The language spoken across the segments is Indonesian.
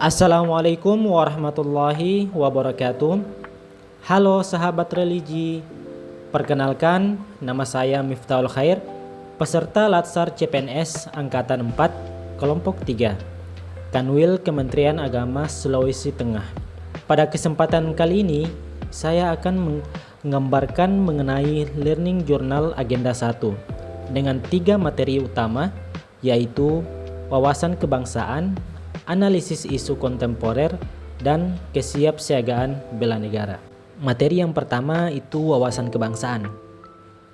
Assalamualaikum warahmatullahi wabarakatuh. Halo sahabat religi, perkenalkan nama saya Miftahul Khair, peserta Latsar CPNS Angkatan 4, Kelompok 3, Kanwil Kementerian Agama Sulawesi Tengah. Pada kesempatan kali ini, saya akan menggambarkan mengenai Learning Journal Agenda 1 dengan 3 materi utama, yaitu wawasan kebangsaan, analisis isu kontemporer, dan kesiapsiagaan bela negara. Materi yang pertama itu wawasan kebangsaan.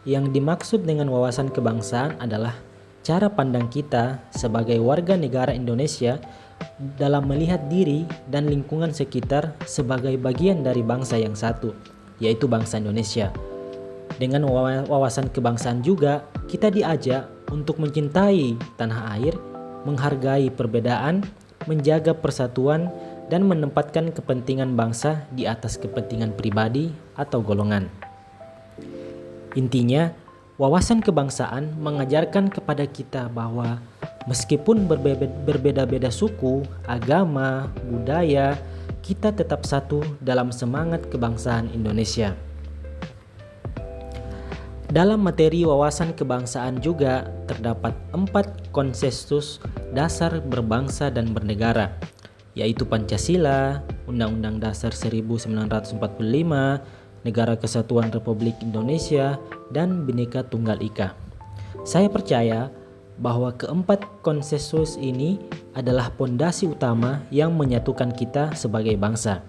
Yang dimaksud dengan wawasan kebangsaan adalah cara pandang kita sebagai warga negara Indonesia dalam melihat diri dan lingkungan sekitar sebagai bagian dari bangsa yang satu, yaitu bangsa Indonesia. Dengan wawasan kebangsaan juga, kita diajak untuk mencintai tanah air, menghargai perbedaan, menjaga persatuan, dan menempatkan kepentingan bangsa di atas kepentingan pribadi atau golongan. Intinya, wawasan kebangsaan mengajarkan kepada kita bahwa meskipun berbeda-beda suku, agama, budaya, kita tetap satu dalam semangat kebangsaan Indonesia. Dalam materi wawasan kebangsaan juga terdapat 4 konsensus dasar berbangsa dan bernegara, yaitu Pancasila, Undang-Undang Dasar 1945, Negara Kesatuan Republik Indonesia, dan Bhinneka Tunggal Ika. Saya percaya bahwa keempat konsensus ini adalah pondasi utama yang menyatukan kita sebagai bangsa.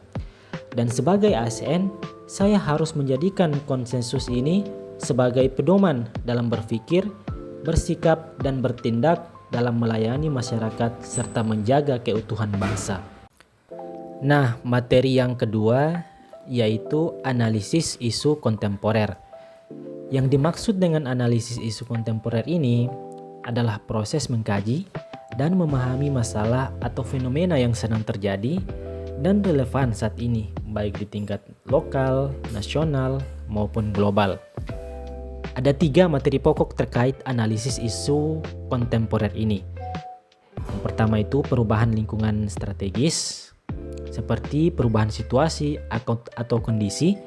Dan sebagai ASN, saya harus menjadikan konsensus ini sebagai pedoman dalam berpikir, bersikap, dan bertindak dalam melayani masyarakat serta menjaga keutuhan bangsa. Nah, materi yang kedua yaitu analisis isu kontemporer. Yang dimaksud dengan analisis isu kontemporer ini adalah proses mengkaji dan memahami masalah atau fenomena yang sedang terjadi dan relevan saat ini, baik di tingkat lokal, nasional, maupun global. Ada 3 materi pokok terkait analisis isu kontemporer ini. Yang pertama itu perubahan lingkungan strategis, seperti perubahan situasi atau kondisi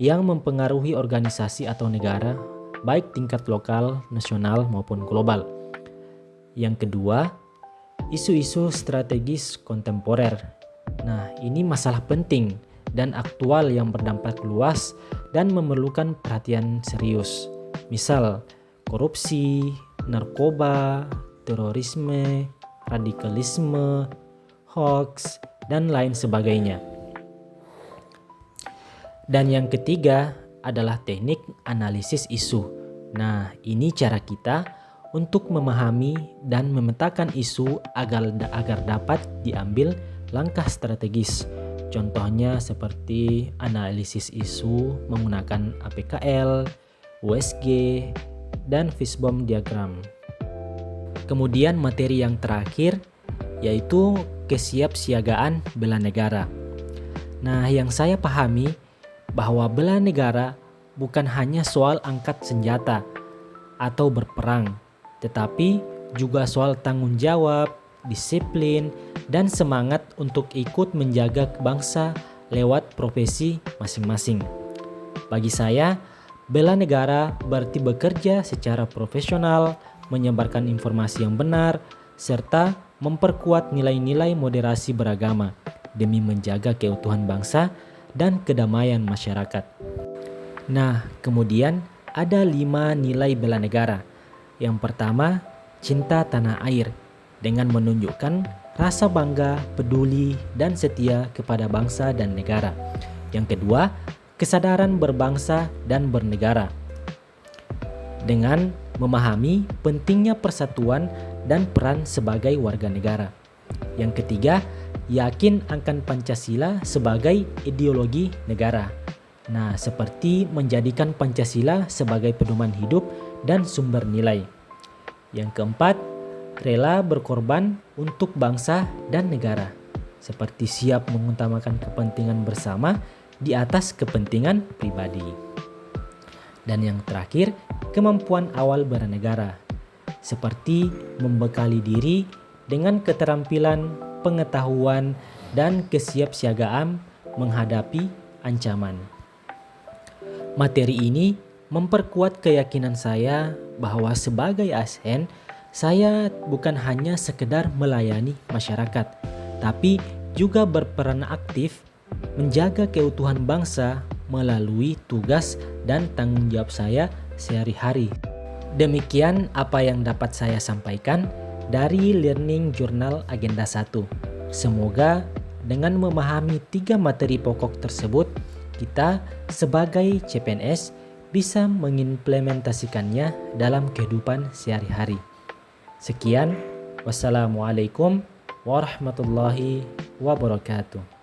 yang mempengaruhi organisasi atau negara, baik tingkat lokal, nasional, maupun global. Yang kedua, isu-isu strategis kontemporer. Nah, ini masalah penting dan aktual yang berdampak luas dan memerlukan perhatian serius. Misal, korupsi, narkoba, terorisme, radikalisme, hoax, dan lain sebagainya. Dan yang ketiga adalah teknik analisis isu. Nah, ini cara kita untuk memahami dan memetakan isu agar dapat diambil langkah strategis. Contohnya seperti analisis isu menggunakan APKL, USG, dan fishbone diagram. Kemudian materi yang terakhir yaitu kesiapsiagaan bela negara. Nah, yang saya pahami bahwa bela negara bukan hanya soal angkat senjata atau berperang, tetapi juga soal tanggung jawab, disiplin, dan semangat untuk ikut menjaga bangsa lewat profesi masing-masing. Bagi saya, bela negara berarti bekerja secara profesional, menyebarkan informasi yang benar, serta memperkuat nilai-nilai moderasi beragama demi menjaga keutuhan bangsa dan kedamaian masyarakat. Nah, kemudian ada 5 nilai bela negara. Yang pertama, cinta tanah air dengan menunjukkan rasa bangga, peduli, dan setia kepada bangsa dan negara. Yang kedua, kesadaran berbangsa dan bernegara dengan memahami pentingnya persatuan dan peran sebagai warga negara. Yang ketiga, yakin akan Pancasila sebagai ideologi negara. Nah, seperti menjadikan Pancasila sebagai pedoman hidup dan sumber nilai. Yang keempat, rela berkorban untuk bangsa dan negara, seperti siap mengutamakan kepentingan bersama di atas kepentingan pribadi. Dan yang terakhir, kemampuan awal bernegara, seperti membekali diri dengan keterampilan, pengetahuan, dan kesiapsiagaan menghadapi ancaman. Materi ini memperkuat keyakinan saya bahwa sebagai ASN, saya bukan hanya sekedar melayani masyarakat, tapi juga berperan aktif menjaga keutuhan bangsa melalui tugas dan tanggung jawab saya sehari-hari. Demikian apa yang dapat saya sampaikan dari Learning Journal Agenda 1. Semoga dengan memahami 3 materi pokok tersebut, kita sebagai CPNS bisa mengimplementasikannya dalam kehidupan sehari-hari. Sekian, wassalamualaikum warahmatullahi wabarakatuh.